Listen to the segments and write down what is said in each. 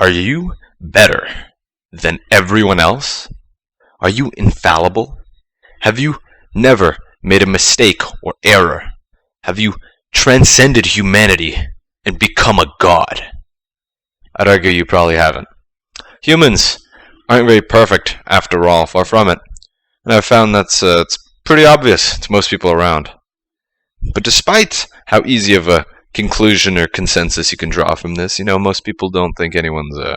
Are you better than everyone else? Are you infallible? Have you never made a mistake or error? Have you transcended humanity and become a god? I'd argue you probably haven't. Humans aren't very perfect, after all, far from it. And I've found that's it's pretty obvious to most people around. But despite how easy of a conclusion or consensus you can draw from this, most people don't think anyone's a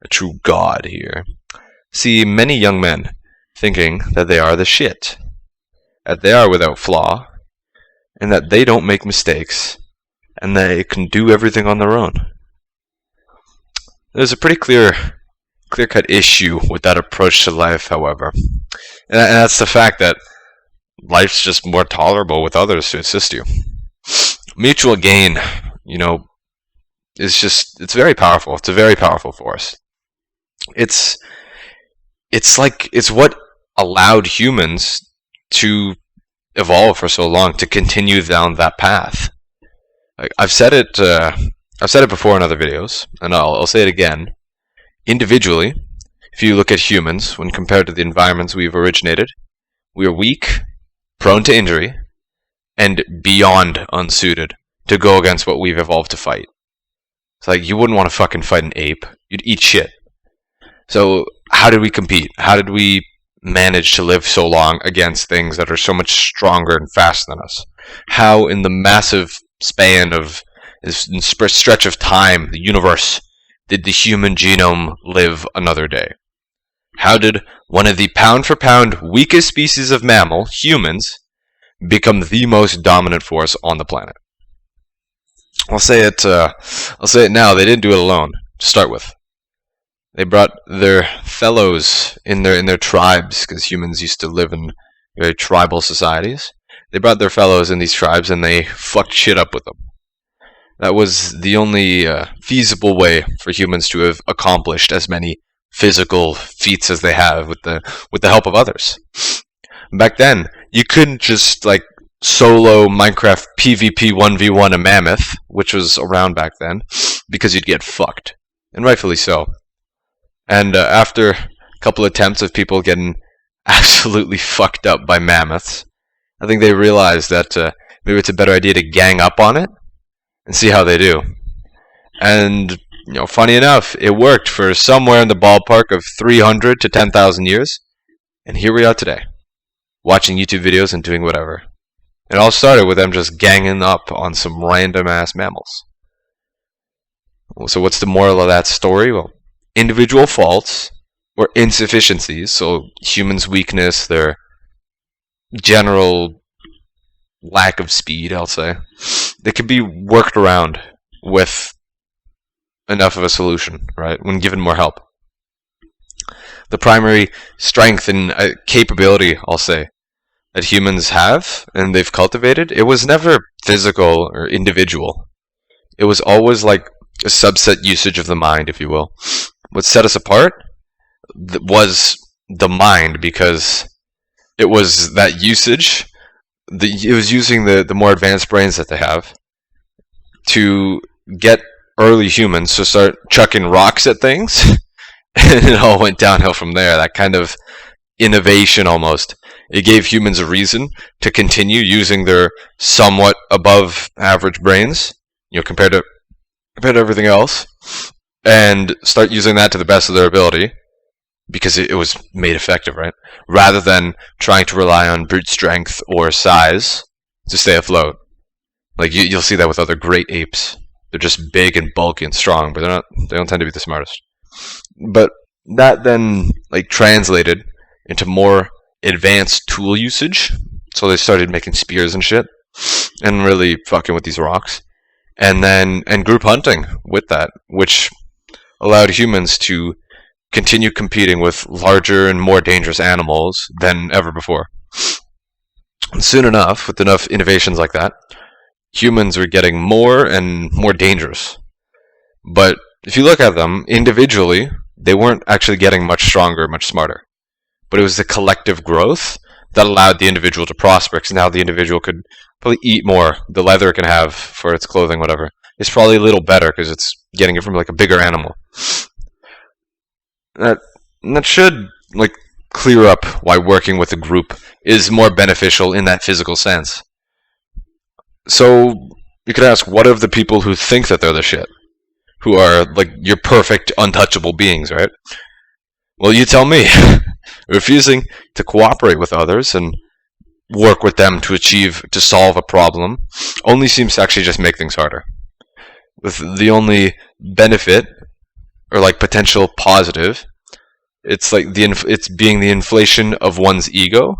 true god here. See many young men thinking that they are the shit, that they are without flaw, and that they don't make mistakes, and they can do everything on their own. There's a pretty clear-cut issue with that approach to life, however. And that's the fact that life's just more tolerable with others to assist you. Mutual gain, it's very powerful. It's a very powerful force. It's what allowed humans to evolve for so long, to continue down that path. I've said it before in other videos, and I'll say it again. Individually, if you look at humans, when compared to the environments we've originated, we are weak, prone to injury, and beyond unsuited to go against what we've evolved to fight. It's like, you wouldn't want to fucking fight an ape. You'd eat shit. So, how did we compete? How did we manage to live so long against things that are so much stronger and faster than us? How, in the massive span of this stretch of time, the universe, did the human genome live another day? How did one of the pound-for-pound weakest species of mammal, humans, become the most dominant force on the planet? I'll say it now. They didn't do it alone. To start with, they brought their fellows in their tribes, because humans used to live in very tribal societies. They brought their fellows in these tribes, and they fucked shit up with them. That was the only feasible way for humans to have accomplished as many physical feats as they have with the help of others. Back then, you couldn't just solo Minecraft PvP 1v1 a mammoth, which was around back then, because you'd get fucked, and rightfully so. And after a couple attempts of people getting absolutely fucked up by mammoths, I think they realized that maybe it's a better idea to gang up on it and see how they do. And, funny enough, it worked for somewhere in the ballpark of 300 to 10,000 years. And here we are today, watching YouTube videos and doing whatever. It all started with them just ganging up on some random-ass mammals. So what's the moral of that story? Well, individual faults or insufficiencies, so humans' weakness, their general lack of speed, I'll say, they can be worked around with enough of a solution, right, when given more help. The primary strength and capability, I'll say, that humans have and they've cultivated, it was never physical or individual. It was always like a subset usage of the mind, if you will. What set us apart was the mind, because it was that usage. It was using the more advanced brains that they have to get early humans to start chucking rocks at things, and it all went downhill from there. That kind of innovation, almost. It gave humans a reason to continue using their somewhat above average brains, compared to everything else, and start using that to the best of their ability, because it was made effective, right? Rather than trying to rely on brute strength or size to stay afloat. You'll see that with other great apes. They're just big and bulky and strong, but they don't tend to be the smartest. But that then translated into more advanced tool usage. So they started making spears and shit, and really fucking with these rocks. And group hunting with that, which allowed humans to continue competing with larger and more dangerous animals than ever before. And soon enough, with enough innovations like that, humans were getting more and more dangerous. But if you look at them individually, they weren't actually getting much stronger, much smarter. But it was the collective growth that allowed the individual to prosper, because now the individual could probably eat more. The leather it can have for its clothing, whatever, is probably a little better because it's getting it from a bigger animal. That that should like clear up why working with a group is more beneficial in that physical sense. So you could ask, what of the people who think that they're the shit, who are like your perfect, untouchable beings, right? Well, you tell me. Refusing to cooperate with others and work with them to solve a problem only seems to actually just make things harder. With the only benefit or like potential positive, it's like it's being the inflation of one's ego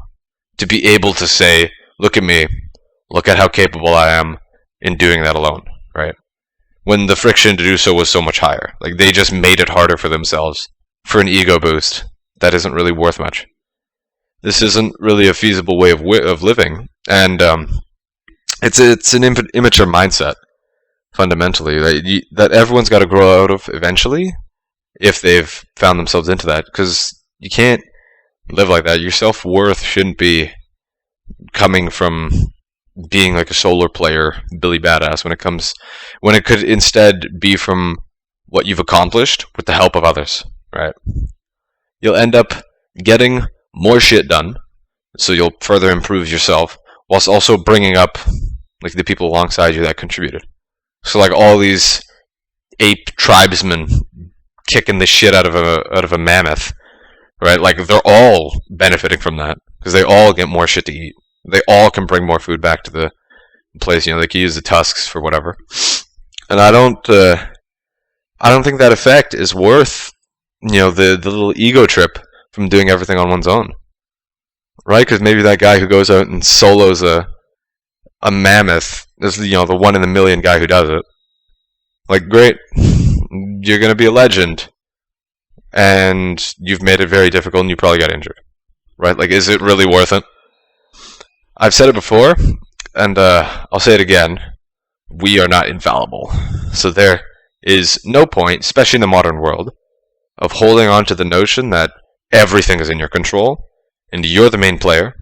to be able to say, look at me, look at how capable I am in doing that alone, right? When the friction to do so was so much higher. Like they just made it harder for themselves for an ego boost that isn't really worth much. This isn't really a feasible way of living, and it's an immature mindset fundamentally that everyone's got to grow out of eventually if they've found themselves into that, because you can't live like that. Your self-worth shouldn't be coming from being like a solar player, Billy Badass, when it could instead be from what you've accomplished with the help of others, right? You'll end up getting more shit done, so you'll further improve yourself, whilst also bringing up like the people alongside you that contributed. So like all these ape tribesmen kicking the shit out of a mammoth, right? Like they're all benefiting from that because they all get more shit to eat. They all can bring more food back to the place. They can use the tusks for whatever. And I don't think that effect is worth the little ego trip from doing everything on one's own, right? Because maybe that guy who goes out and solos a mammoth is the 1 in a million guy who does it. Like, great, you're gonna be a legend, and you've made it very difficult, and you probably got injured, right? Like, is it really worth it? I've said it before, and I'll say it again. We are not infallible, so there is no point, especially in the modern world, of holding on to the notion that everything is in your control and you're the main player,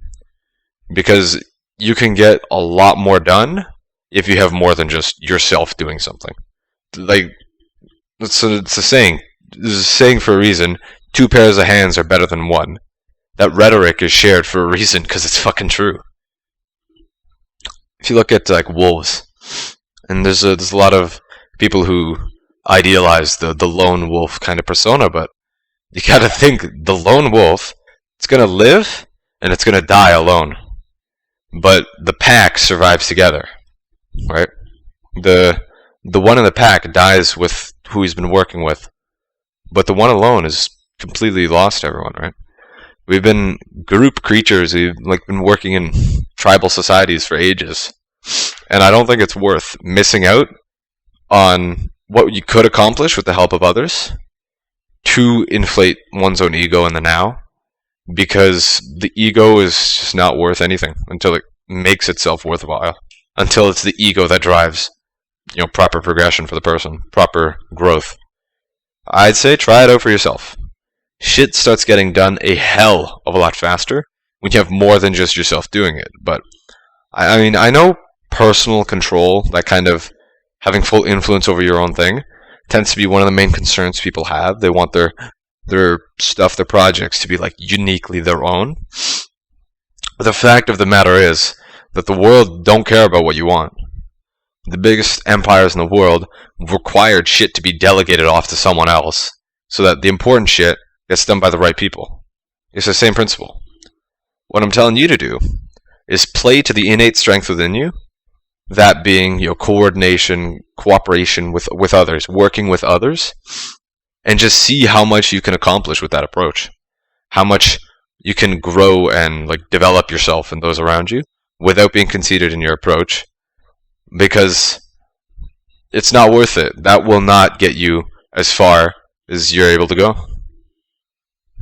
because you can get a lot more done if you have more than just yourself doing something. Like, it's a saying. There's a saying for a reason. 2 pairs of hands are better than 1. That rhetoric is shared for a reason, because it's fucking true. If you look at like wolves, and there's a lot of people who idealize the lone wolf kind of persona, but you gotta think the lone wolf, it's gonna live and it's gonna die alone. But the pack survives together, right? The one in the pack dies with who he's been working with, but the one alone is completely lost to everyone, right? We've been group creatures. We've been working in tribal societies for ages, and I don't think it's worth missing out on what you could accomplish with the help of others to inflate one's own ego in the now, because the ego is just not worth anything until it makes itself worthwhile, until it's the ego that drives proper progression for the person, proper growth. I'd say try it out for yourself. Shit starts getting done a hell of a lot faster when you have more than just yourself doing it. But I know personal control, that kind of having full influence over your own thing, tends to be one of the main concerns people have. They want their stuff, their projects to be like uniquely their own. But the fact of the matter is that the world don't care about what you want. The biggest empires in the world required shit to be delegated off to someone else so that the important shit gets done by the right people. It's the same principle. What I'm telling you to do is play to the innate strength within you, that being coordination, cooperation with others, working with others, and just see how much you can accomplish with that approach. How much you can grow and develop yourself and those around you without being conceited in your approach, because it's not worth it. That will not get you as far as you're able to go.